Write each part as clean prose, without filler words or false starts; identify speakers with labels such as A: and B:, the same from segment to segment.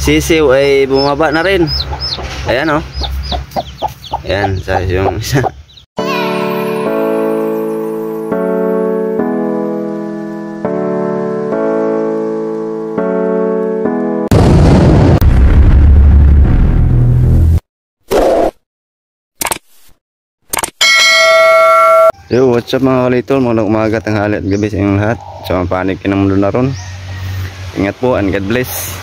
A: sisiw ay bumaba na rin. Ayan oh. Ayan, sa yung isa. Yo, what's up mga kalitol? Magandang umaga, tanghali at gabi sa inyong lahat. So, panig kinang mundo na ron. Ingat po and God bless.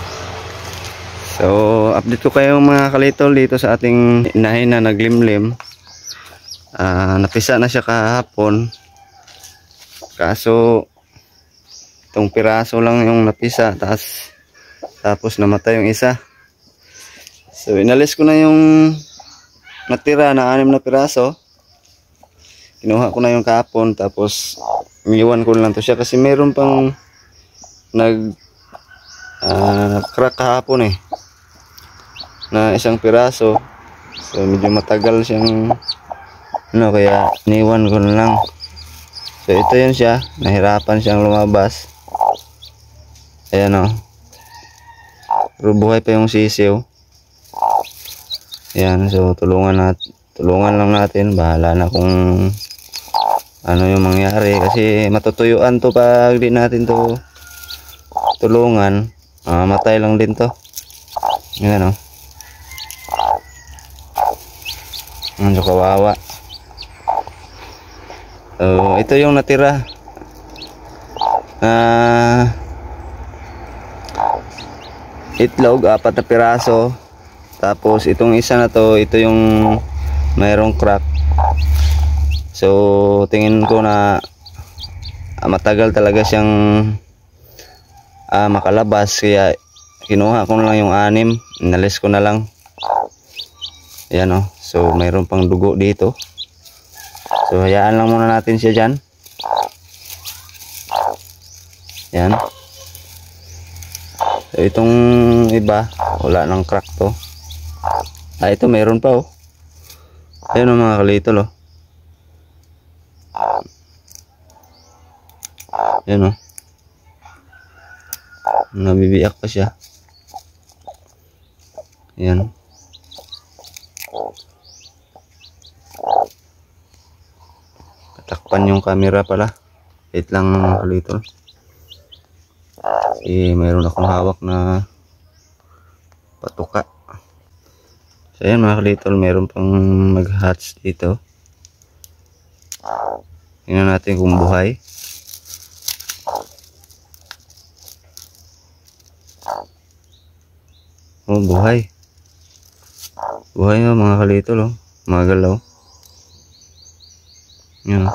A: So, update ko kayo mga kalitol dito sa ating inahin na naglimlim. Napisa na siya kahapon. Kaso, itong piraso lang yung napisa. Tapos namatay yung isa. So, inalis ko na yung natira na 6 na piraso. Kinuha ko na yung kahapon, tapos iniwan ko lang to siya kasi meron pang crack kahapon na isang piraso. So medyo matagal siyang kaya iniwan ko na lang. So ito yun siya, nahirapan siyang lumabas. Ayan o, pero buhay pa yung sisiw. Ayan, so tulungan lang natin, bahala na kung ano yung mangyari kasi matutuyuan to pag di natin to tulungan. Matay lang din to. Yan o. Ano kawawa. So ito yung natira. Itlog 4 na piraso. Tapos itong isa na to, ito yung mayroong crack. So tingin ko na matagal talaga siyang makalabas, kaya kinuha ko na lang yung 6, inalis ko na lang. Ayan o, so mayroon pang dugo dito. So hayaan lang muna natin siya dyan. Ayan. So itong iba wala nang crack to. Ito mayroon pa oh. Ayan o mga kalitol oh. Ayan o, nabibiyak pa siya. Ayan. Katakpan yung camera pala. Wait lang mga kalitol. Mayroon akong hawak na patuka. So ayan mga kalitol, mayroon pang mag-hatch dito. Tingnan natin kung buhay. Oh, buhay. Buhay na mga kalitol oh. Mga galaw. Yan.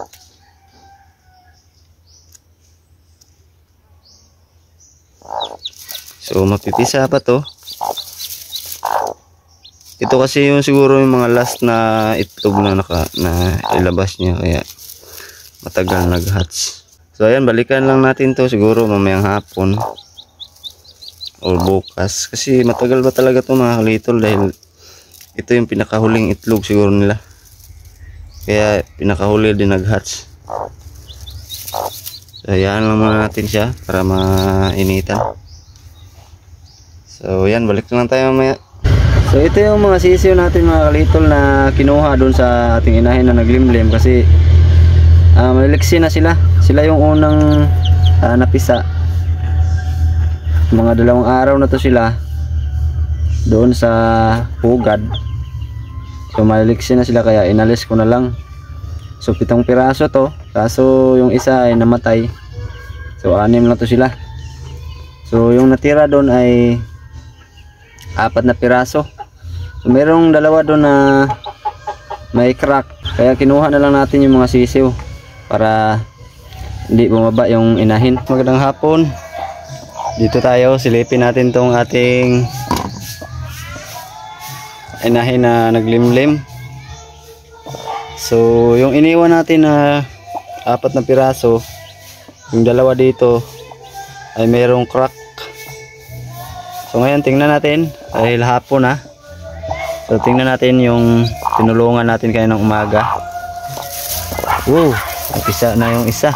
A: So mapipisa pa to. Ito kasi yung siguro yung mga last na itlog na ilabas niya, kaya matagal nag-hatch. So ayan, balikan lang natin to siguro mamayang hapon o bukas kasi matagal ba talaga to mga kalitol, dahil ito yung pinakahuling itlog siguro nila, kaya pinakahuli din nag-hatch. So ayan lang muna natin siya para mainitan. So ayan, balik lang tayo mamaya. So ito yung mga sisiw natin mga kalitol na kinuha dun sa ating inahin na naglimlim kasi maliksi na sila. Sila yung unang napisa. Mga 2 araw na to sila doon sa pugad. So maliksi na sila kaya inalis ko na lang. So 7 piraso to, kaso yung isa ay namatay. So 6 lang to sila. So yung natira doon ay 4 na piraso. So merong 2 doon na may crack, kaya kinuha na lang natin yung mga sisiw para hindi bumaba yung inahin. Magandang hapon. Dito tayo, silipin natin tong ating inahin na naglimlim. So yung iniwan natin na 4 na piraso, yung 2 dito ay mayroong crack. So ngayon tingnan natin, dahil hapon na. So tingnan natin yung tinulungan natin kaninang umaga. Wow, napisa na yung isa.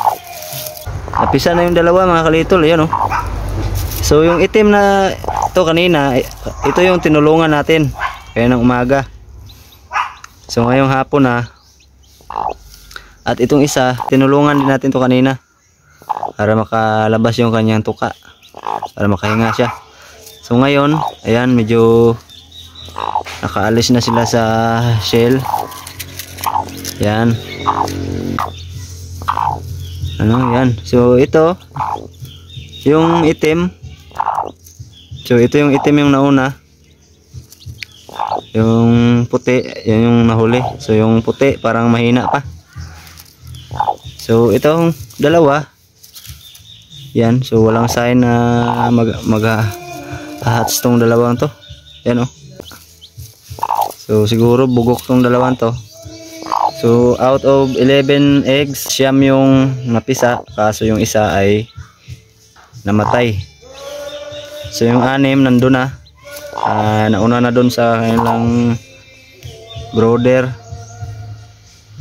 A: Napisa na yung 2 mga kalitol, ayan oh. So yung itim na ito kanina, ito yung tinulungan natin kaya ng umaga. So ngayong hapon na, at itong isa tinulungan din natin to kanina para makalabas yung kanyang tuka, para makahinga siya. So ngayon, ayan, medyo nakaalis na sila sa shell. Yan. Ano yan? So ito yung itim. So ito yung itim yung nauna. Yung puti, yan yung nahuli. So yung puti parang mahina pa. So itong dalawa, yan. So walang sign na mag-hatch tong dalawang to. Yan oh. So siguro bugok tong dalawang to. So out of 11 eggs, siyam yung napisa, kaso yung isa ay namatay. So yung 6 nandun na, nauna na dun sa kanilang brooder.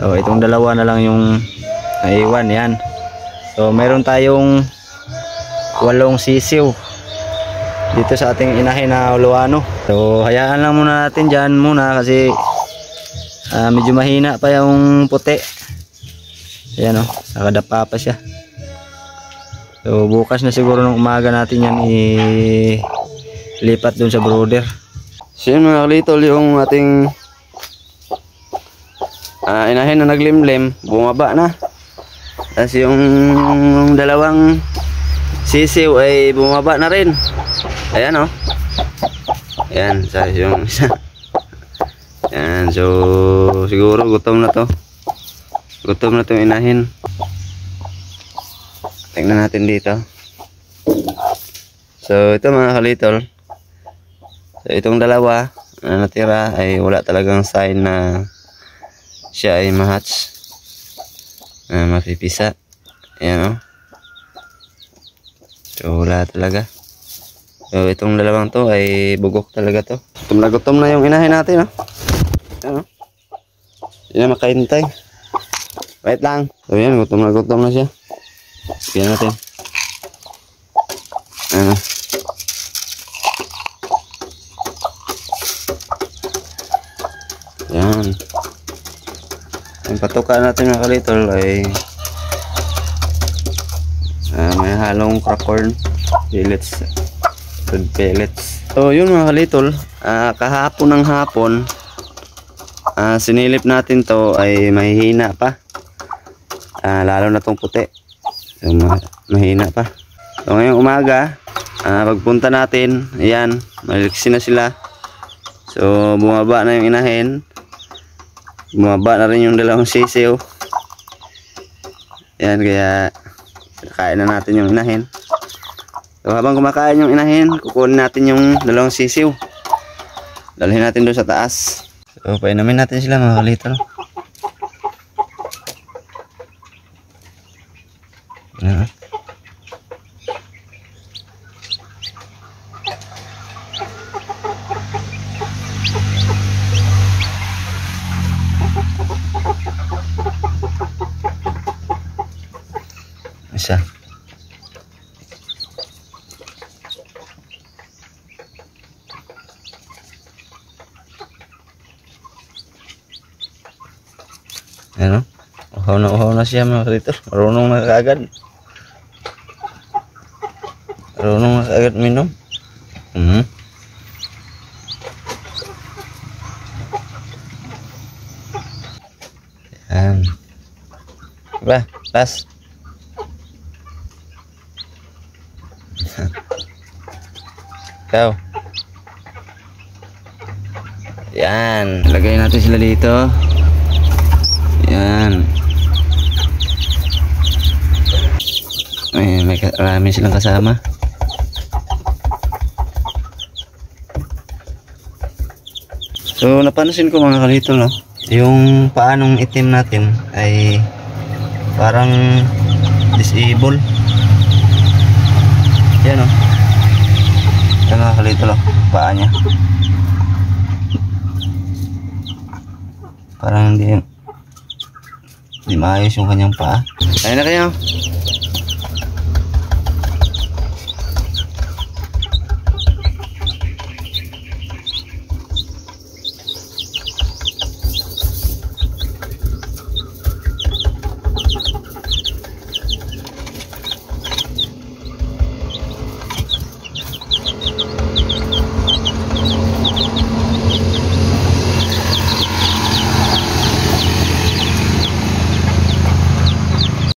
A: So itong dalawa na lang yung naiwan. Yan. So meron tayong 8 sisiw dito sa ating inahin na Uluano. So hayaan lang muna natin dyan muna kasi medyo mahina pa yung puti. Ayan o, nakadapa pa siya. So bukas na siguro ng umaga natin yan ilipat dun sa brooder. So yun mga kalitol, yung ating inahin na naglimlim, bumaba na. Tapos yung dalawang sisiw ay bumaba na rin. Ayan o. Ayan, sa yung isa. Yan, so siguro gutom na to. Gutom na to inahin. Tingnan natin dito. So ito mga kalitol. So itong dalawa na natira ay wala talagang sign na siya ay ma-hatch. Mapipisa. Ayan o. So wala talaga. So itong dalawang to ay bugok talaga to. Gutom na yung inahin natin o. Ano? Hindi na makaintay. Wait lang. So yan, gutom na siya. Bigyan natin. Ano? Yan. Yung patuka natin mga kalitol ay may halong crackcorn pellets, food pellets. So yun mga kalitol, kahapon ng hapon sinilip natin to ay mahihina pa, lalo na tong puti. So mahina pa. So ngayong umaga pagpunta natin, ayan, maliksi na sila. So bumaba na yung inahin, bumaba na rin yung dalawang sisiw. Ayan, kaya kain na natin yung inahin. So habang kumakain yung inahin, kukunin natin yung dalawang sisiw, dalhin natin doon sa taas. So painumin natin sila mga kalitol. Isa. Ano? Uhaw na siya mga kalitol. Marunong na kaagad. Marunong na kaagad minom. Yan. Diba? Pas. Ikaw. Yan. Lagay natin sila dito. Yan. May marami silang kasama. So napansin ko mga kalitol, no? Yung paanong itim natin ay parang disable. Yan o. Yan mga kalitol, no? Paa niya parang hindi maayos yung kanyang paa. Ayun na kayo.